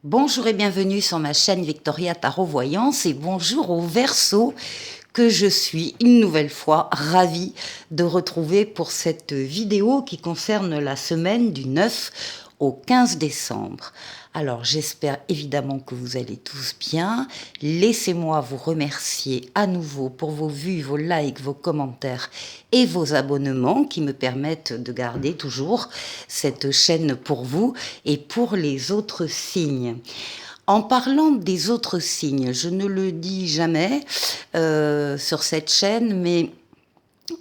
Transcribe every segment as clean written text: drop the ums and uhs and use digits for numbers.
Bonjour et bienvenue sur ma chaîne Victoria Tarot Voyance et bonjour aux Verseaux que je suis une nouvelle fois ravie de retrouver pour cette vidéo qui concerne la semaine du 9 au 15 décembre. Alors j'espère évidemment que vous allez tous bien. Laissez-moi vous remercier à nouveau pour vos vues, vos likes, vos commentaires et vos abonnements qui me permettent de garder toujours cette chaîne pour vous et pour les autres signes. En parlant des autres signes, je ne le dis jamais sur cette chaîne, mais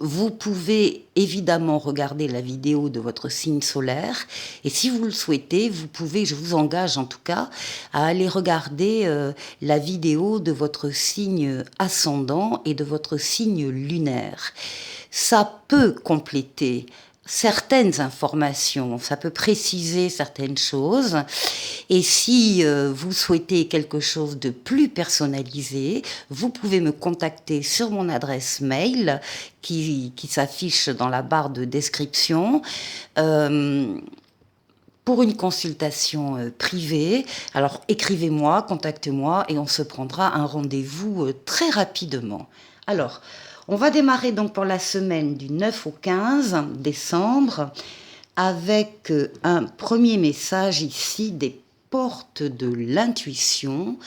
vous pouvez évidemment regarder la vidéo de votre signe solaire et si vous le souhaitez, vous pouvez, je vous engage en tout cas, à aller regarder la vidéo de votre signe ascendant et de votre signe lunaire. Ça peut compléter certaines informations, ça peut préciser certaines choses. Et si vous souhaitez quelque chose de plus personnalisé, vous pouvez me contacter sur mon adresse mail qui s'affiche dans la barre de description. Pour une consultation privée. Alors écrivez-moi, contactez-moi et on se prendra un rendez-vous très rapidement. Alors, on va démarrer donc pour la semaine du 9 au 15 décembre avec un premier message ici des portes de l'intuition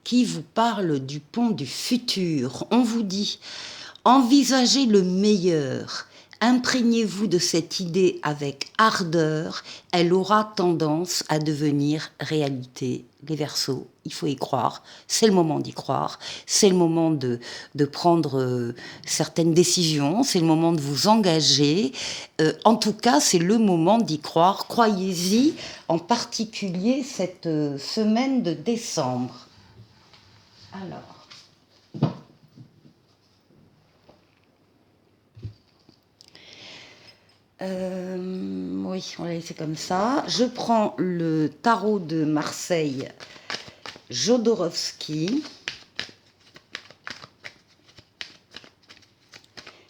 qui vous parle du pont du futur. On vous dit, envisagez le meilleur. Imprégnez-vous de cette idée avec ardeur, elle aura tendance à devenir réalité. Les Verseaux, il faut y croire, c'est le moment d'y croire, c'est le moment de prendre certaines décisions, c'est le moment de vous engager. En tout cas, c'est le moment d'y croire. Croyez-y, en particulier cette semaine de décembre. Alors. Oui, on va laisser comme ça. Je prends le tarot de Marseille, Jodorowsky.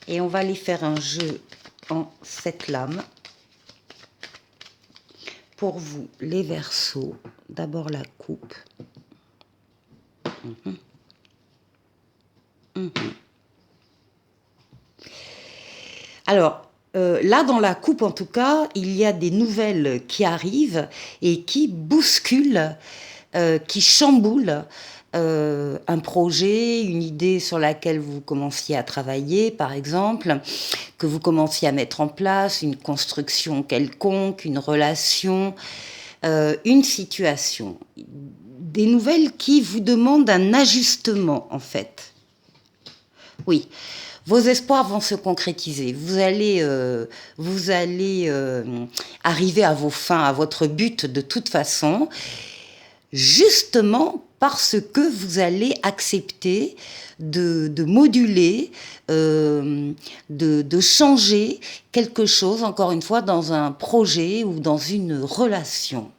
Et on va aller faire un jeu en 7 lames. Pour vous, les Verseaux, d'abord la coupe. Alors, là, dans la coupe, en tout cas, il y a des nouvelles qui arrivent et qui bousculent, qui chamboulent un projet, une idée sur laquelle vous commenciez à travailler, par exemple, que vous commenciez à mettre en place, une construction quelconque, une relation, une situation. Des nouvelles qui vous demandent un ajustement, en fait. Oui. Vos espoirs vont se concrétiser. Vous allez arriver à vos fins, à votre but de toute façon, justement parce que vous allez accepter de moduler, de changer quelque chose, encore une fois, dans un projet ou dans une relation.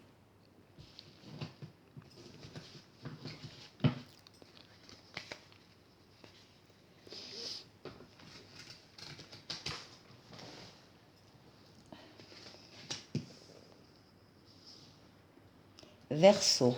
Verseau.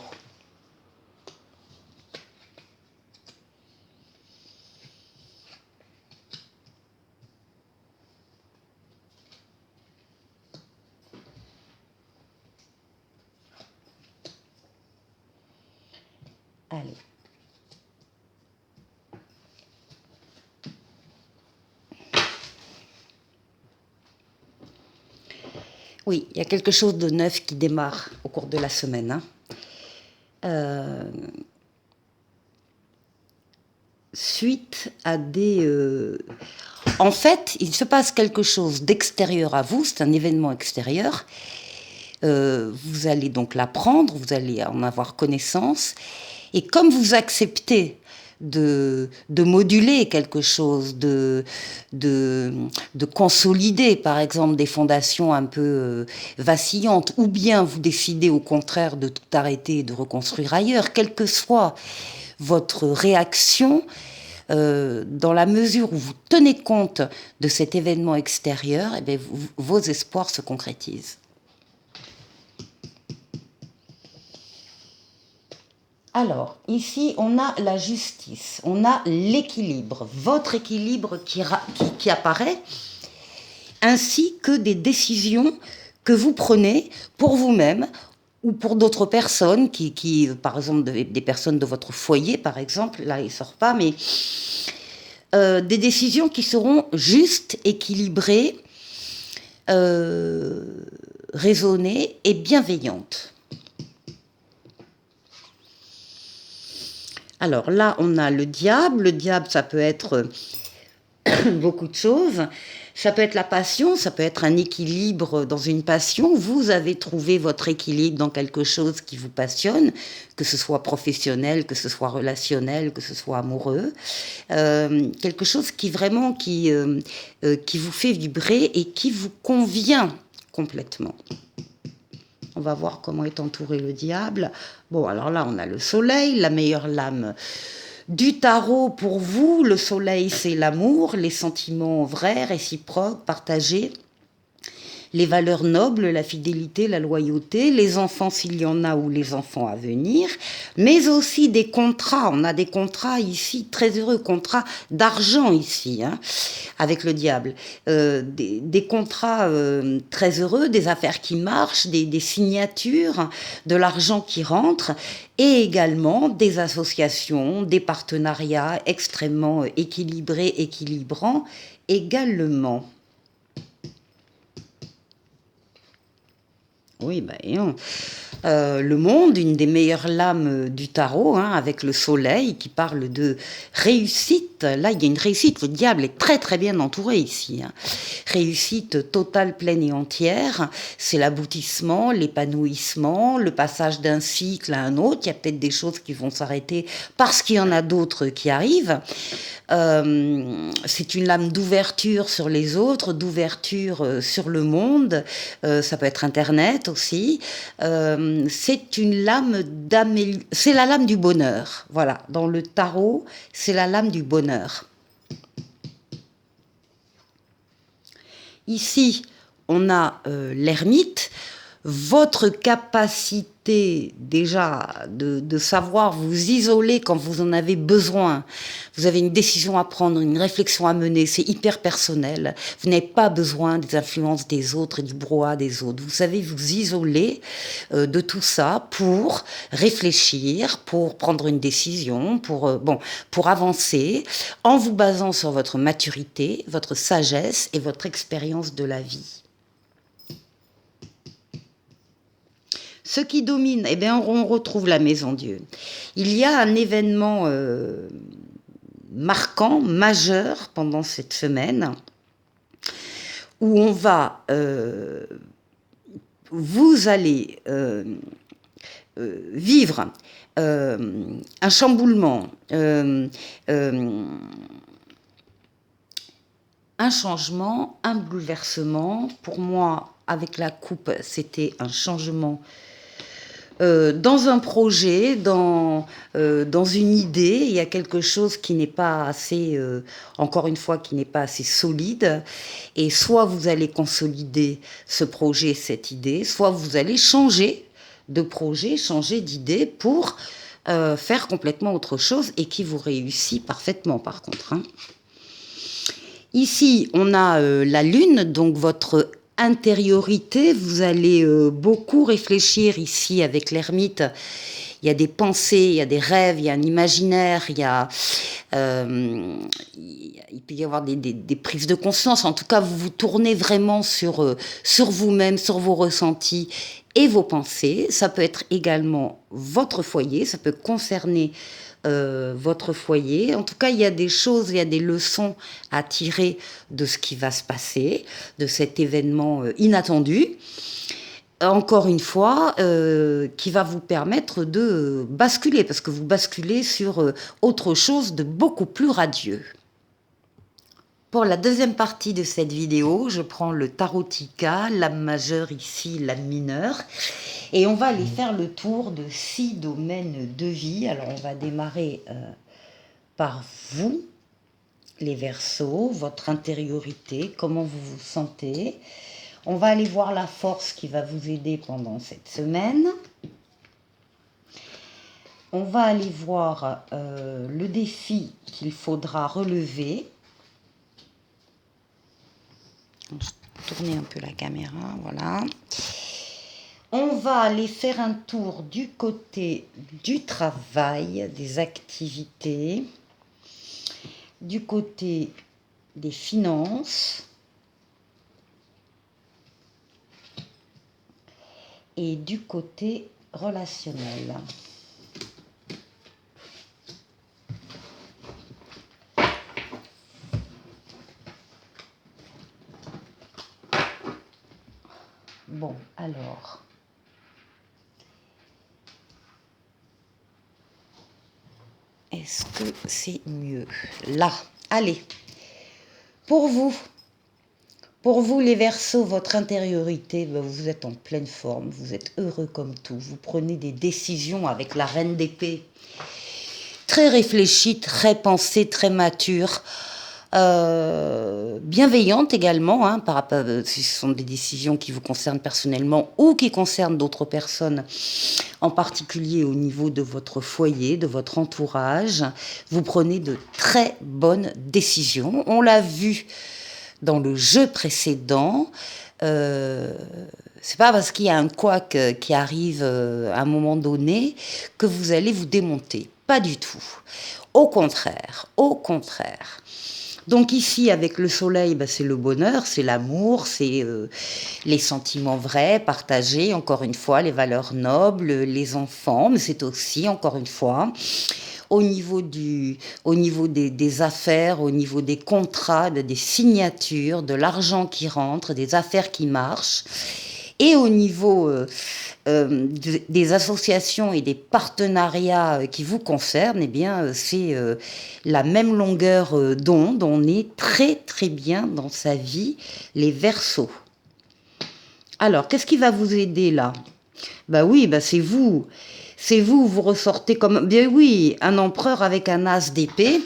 Allez. Oui, il y a quelque chose de neuf qui démarre au cours de la semaine. Suite à des... En fait, il se passe quelque chose d'extérieur à vous, c'est un événement extérieur. Vous allez donc l'apprendre, vous allez en avoir connaissance. Et comme vous acceptez de moduler quelque chose, de consolider, par exemple, des fondations un peu vacillantes, ou bien vous décidez au contraire de tout arrêter et de reconstruire ailleurs, quelle que soit votre réaction, dans la mesure où vous tenez compte de cet événement extérieur, eh bien, vos espoirs se concrétisent. Alors, ici, on a la justice, on a l'équilibre, votre équilibre qui apparaît, ainsi que des décisions que vous prenez pour vous-même ou pour d'autres personnes, par exemple, des personnes de votre foyer, par exemple, là, il ne sort pas, mais des décisions qui seront justes, équilibrées, raisonnées et bienveillantes. Alors là, on a le diable. Le diable, ça peut être beaucoup de choses. Ça peut être la passion, ça peut être un équilibre dans une passion. Vous avez trouvé votre équilibre dans quelque chose qui vous passionne, que ce soit professionnel, que ce soit relationnel, que ce soit amoureux. Quelque chose qui vraiment qui vous fait vibrer et qui vous convient complètement. On va voir comment est entouré le diable. Bon, alors là, on a le soleil, la meilleure lame du tarot pour vous. Le soleil, c'est l'amour, les sentiments vrais, réciproques, partagés, les valeurs nobles, la fidélité, la loyauté, les enfants s'il y en a ou les enfants à venir, mais aussi des contrats. On a des contrats ici, très heureux, contrats d'argent ici, hein, avec le diable. Des contrats très heureux, des affaires qui marchent, des signatures, de l'argent qui rentre, et également des associations, des partenariats extrêmement équilibrés, équilibrants également. Oui, ben non. Le monde, une des meilleures lames du tarot, hein, avec le soleil qui parle de réussite. Là, il y a une réussite. Le diable est très très bien entouré ici. Hein. Réussite totale, pleine et entière. C'est l'aboutissement, l'épanouissement, le passage d'un cycle à un autre. Il y a peut-être des choses qui vont s'arrêter parce qu'il y en a d'autres qui arrivent. C'est une lame d'ouverture sur les autres, d'ouverture sur le monde. Ça peut être Internet aussi. C'est une lame c'est la lame du bonheur. Voilà, dans le tarot, c'est la lame du bonheur. Ici, on a l'ermite. Votre capacité déjà de savoir vous isoler quand vous en avez besoin. Vous avez une décision à prendre, une réflexion à mener, c'est hyper personnel. Vous n'avez pas besoin des influences des autres et du brouhaha des autres. Vous savez vous isoler de tout ça pour réfléchir, pour prendre une décision, pour avancer, en vous basant sur votre maturité, votre sagesse et votre expérience de la vie. Ce qui domine, eh bien, on retrouve la Maison Dieu. Il y a un événement marquant, majeur pendant cette semaine, où on va, vous allez vivre un chamboulement, un changement, un bouleversement. Pour moi, avec la coupe, c'était un changement dans un projet, dans une idée. Il y a quelque chose qui n'est pas assez, encore une fois, qui n'est pas assez solide. Et soit vous allez consolider ce projet, cette idée, soit vous allez changer de projet, changer d'idée pour faire complètement autre chose et qui vous réussit parfaitement par contre. Hein. Ici, on a la Lune, donc votre intériorité. Vous allez beaucoup réfléchir ici avec l'ermite. Il y a des pensées, il y a des rêves, il y a un imaginaire, il peut y avoir des prises de conscience. En tout cas, vous vous tournez vraiment sur vous-même, sur vos ressentis et vos pensées. Ça peut être également votre foyer, ça peut concerner votre foyer. En tout cas, il y a des choses, il y a des leçons à tirer de ce qui va se passer, de cet événement inattendu. Encore une fois, qui va vous permettre de basculer, parce que vous basculez sur autre chose de beaucoup plus radieux. Pour la deuxième partie de cette vidéo, je prends le tarotica, lame majeure ici, lame mineure, et on va aller faire le tour de 6 domaines de vie. Alors on va démarrer par vous, les Verseaux, votre intériorité, comment vous vous sentez. On va aller voir la force qui va vous aider pendant cette semaine. On va aller voir le défi qu'il faudra relever. Je vais tourner un peu la caméra, voilà. On va aller faire un tour du côté du travail, des activités, du côté des finances et du côté relationnel. Bon, alors, est-ce que c'est mieux? Là, allez, pour vous les Verseaux, votre intériorité, ben, vous êtes en pleine forme, vous êtes heureux comme tout, vous prenez des décisions avec la reine d'épée, très réfléchie, très pensée, très mature, bienveillante également, hein, par rapport, si ce sont des décisions qui vous concernent personnellement ou qui concernent d'autres personnes, en particulier au niveau de votre foyer, de votre entourage. Vous prenez de très bonnes décisions. On l'a vu dans le jeu précédent. C'est pas parce qu'il y a un couac qui arrive à un moment donné que vous allez vous démonter. Pas du tout. Au contraire, au contraire. Donc ici, avec le soleil, ben, c'est le bonheur, c'est l'amour, c'est les sentiments vrais, partagés, encore une fois, les valeurs nobles, les enfants, mais c'est aussi, encore une fois, au niveau des affaires, au niveau des contrats, des signatures, de l'argent qui rentre, des affaires qui marchent, et au niveau des associations et des partenariats qui vous concernent, eh bien, c'est la même longueur d'onde. On est très très bien dans sa vie, les Verseaux. Alors, qu'est-ce qui va vous aider là? Bah oui, bah c'est vous. C'est vous, vous ressortez comme... Bien oui, un empereur avec un as d'épée.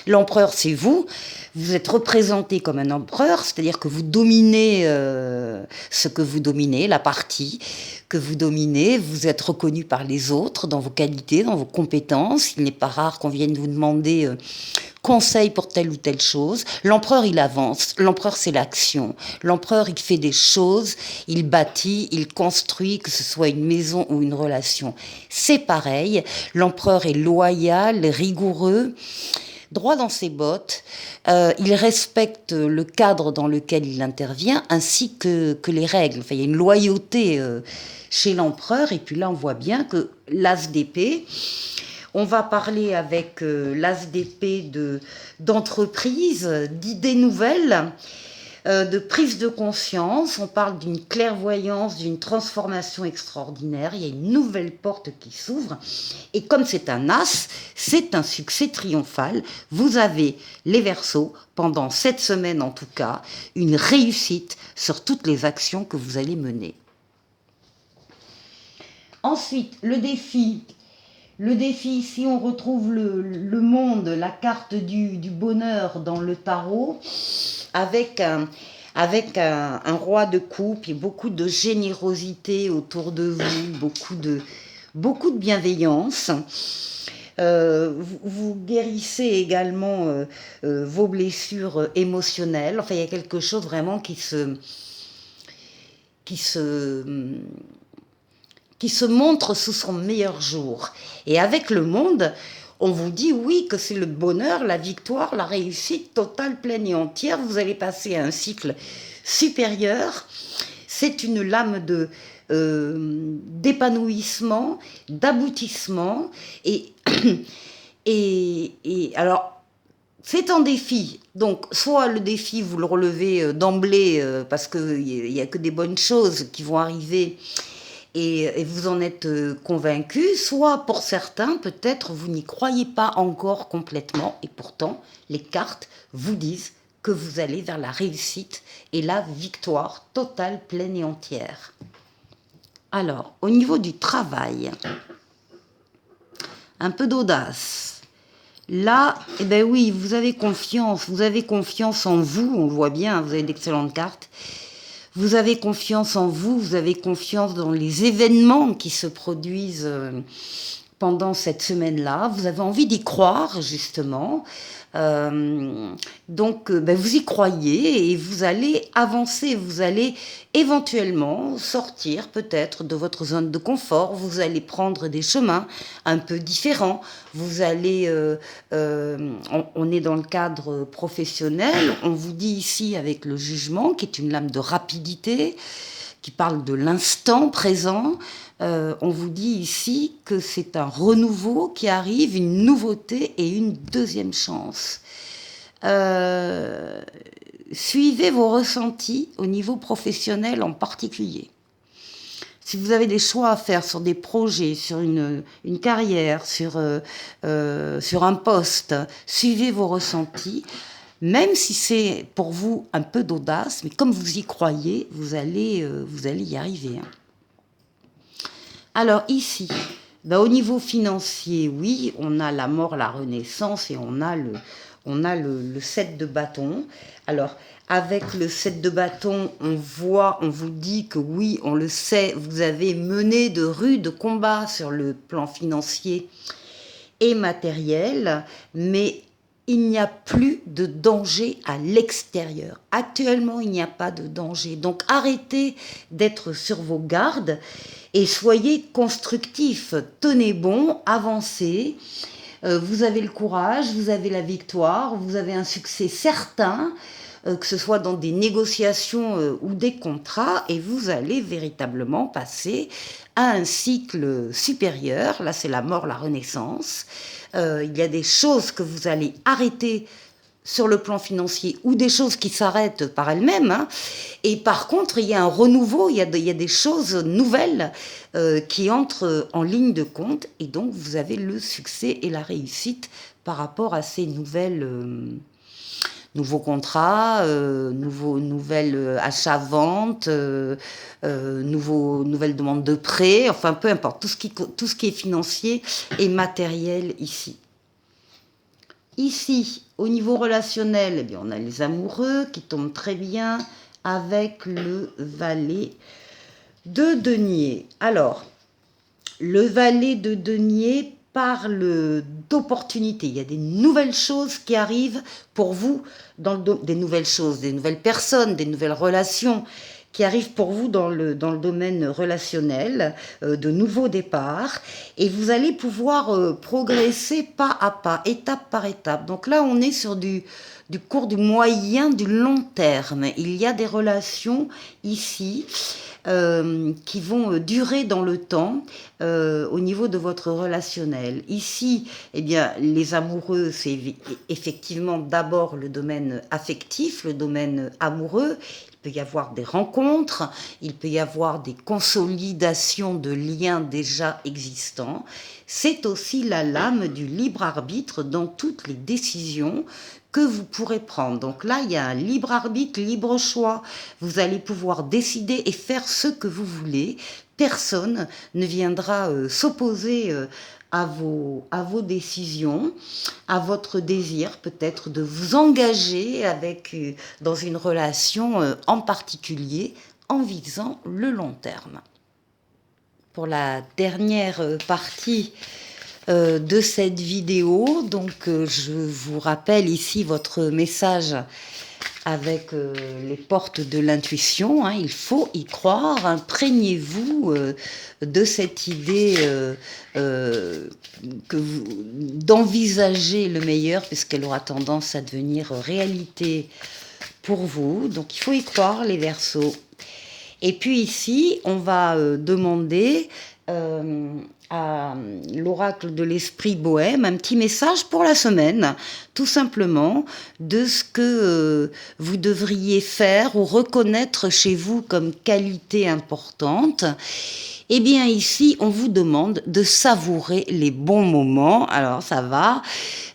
L'empereur, c'est vous. Vous êtes représenté comme un empereur, c'est-à-dire que vous dominez ce que vous dominez, la partie que vous dominez. Vous êtes reconnu par les autres dans vos qualités, dans vos compétences. Il n'est pas rare qu'on vienne vous demander conseil pour telle ou telle chose. L'empereur, il avance. L'empereur, c'est l'action. L'empereur, il fait des choses, il bâtit, il construit, que ce soit une maison ou une relation. C'est pareil. L'empereur est loyal, rigoureux, droit dans ses bottes. Il respecte le cadre dans lequel il intervient, ainsi que les règles. Enfin, il y a une loyauté chez l'empereur. Et puis là, on voit bien que l'as d'épée... On va parler avec l'as d'épée d'entreprise, d'idées nouvelles, de prise de conscience. On parle d'une clairvoyance, d'une transformation extraordinaire. Il y a une nouvelle porte qui s'ouvre. Et comme c'est un as, c'est un succès triomphal. Vous avez, les Verseaux, pendant cette semaine en tout cas, une réussite sur toutes les actions que vous allez mener. Ensuite, le défi, ici, on retrouve le monde, la carte du bonheur dans le tarot, avec un roi de coupe et beaucoup de générosité autour de vous, beaucoup de bienveillance. Vous guérissez également vos blessures émotionnelles. Enfin, il y a quelque chose vraiment qui se montre sous son meilleur jour. Et avec le monde, on vous dit oui, que c'est le bonheur, la victoire, la réussite totale, pleine et entière. Vous allez passer à un cycle supérieur. C'est une lame d'épanouissement, d'aboutissement. Et alors, c'est un défi. Donc, soit le défi, vous le relevez d'emblée, parce qu'il n'y a que des bonnes choses qui vont arriver, et vous en êtes convaincu, soit pour certains, peut-être vous n'y croyez pas encore complètement, et pourtant les cartes vous disent que vous allez vers la réussite et la victoire totale, pleine et entière. Alors, au niveau du travail, un peu d'audace. Là, eh ben oui, vous avez confiance en vous, on le voit bien, vous avez d'excellentes cartes. Vous avez confiance en vous, vous avez confiance dans les événements qui se produisent pendant cette semaine-là. Vous avez envie d'y croire, justement. Donc, vous y croyez et vous allez avancer. Vous allez éventuellement sortir peut-être de votre zone de confort. Vous allez prendre des chemins un peu différents. Vous allez... on est dans le cadre professionnel. On vous dit ici avec le jugement, qui est une lame de rapidité, qui parle de l'instant présent. On vous dit ici que c'est un renouveau qui arrive, une nouveauté et une deuxième chance. Suivez vos ressentis au niveau professionnel en particulier. Si vous avez des choix à faire sur des projets, sur une carrière, sur un poste, suivez vos ressentis. Même si c'est pour vous un peu d'audace, mais comme vous y croyez, vous allez y arriver. Alors ici, au niveau financier, oui, on a la mort, la renaissance et on a le 7 de bâton. Alors, avec le 7 de bâton, on vous dit que oui, on le sait, vous avez mené de rudes combats sur le plan financier et matériel, mais il n'y a plus de danger à l'extérieur. Actuellement, il n'y a pas de danger. Donc, arrêtez d'être sur vos gardes et soyez constructifs. Tenez bon, avancez. Vous avez le courage, vous avez la victoire, vous avez un succès certain, que ce soit dans des négociations ou des contrats, et vous allez véritablement passer à un cycle supérieur. Là, c'est la mort, la renaissance. Il y a des choses que vous allez arrêter sur le plan financier ou des choses qui s'arrêtent par elles-mêmes. Et par contre, il y a un renouveau, il y a des choses nouvelles qui entrent en ligne de compte. Et donc, vous avez le succès et la réussite par rapport à ces nouveaux contrats, nouvelles achats-ventes, nouvelles demandes de prêts, enfin peu importe, tout ce qui est financier et matériel ici. Ici, au niveau relationnel, eh bien, on a les amoureux qui tombent très bien avec le valet de denier. Alors, le valet de denier parle d'opportunités. Il y a des nouvelles choses qui arrivent pour vous, des nouvelles choses, des nouvelles personnes, des nouvelles relations qui arrivent pour vous dans le domaine relationnel, de nouveaux départs, et vous allez pouvoir progresser pas à pas, étape par étape. Donc là, on est sur du court, du moyen, du long terme. Il y a des relations ici qui vont durer dans le temps au niveau de votre relationnel. Ici, eh bien, les amoureux, c'est effectivement d'abord le domaine affectif, le domaine amoureux. Il peut y avoir des rencontres, il peut y avoir des consolidations de liens déjà existants. C'est aussi la lame du libre arbitre dans toutes les décisions que vous pourrez prendre. Donc là, il y a un libre arbitre, libre choix. Vous allez pouvoir décider et faire ce que vous voulez. Personne ne viendra s'opposer à vos décisions, à votre désir peut-être de vous engager dans une relation en particulier en visant le long terme. Pour la dernière partie de cette vidéo, donc je vous rappelle ici votre message avec les portes de l'intuition, il faut y croire, imprégnez-vous de cette idée d'envisager le meilleur, puisqu'elle aura tendance à devenir réalité pour vous. Donc il faut y croire, les Verseaux. Et puis ici, on va demander à l'oracle de l'esprit bohème un petit message pour la semaine, tout simplement, de ce que vous devriez faire ou reconnaître chez vous comme qualité importante. Eh bien ici, on vous demande de savourer les bons moments. Alors ça va.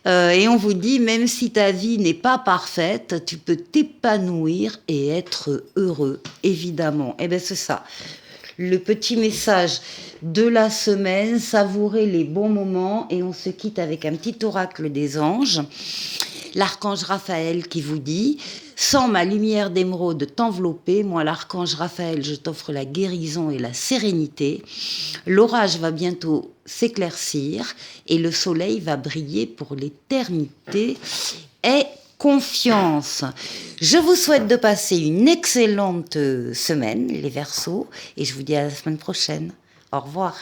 Et on vous dit, même si ta vie n'est pas parfaite, tu peux t'épanouir et être heureux, évidemment. Eh bien c'est ça. Le petit message de la semaine, savourer les bons moments, et on se quitte avec un petit oracle des anges. l'archange Raphaël qui vous dit « Sans ma lumière d'émeraude t'envelopper, moi l'archange Raphaël, je t'offre la guérison et la sérénité. L'orage va bientôt s'éclaircir et le soleil va briller pour l'éternité. Aie confiance ». Je vous souhaite de passer une excellente semaine, les Verseaux, et je vous dis à la semaine prochaine. Au revoir.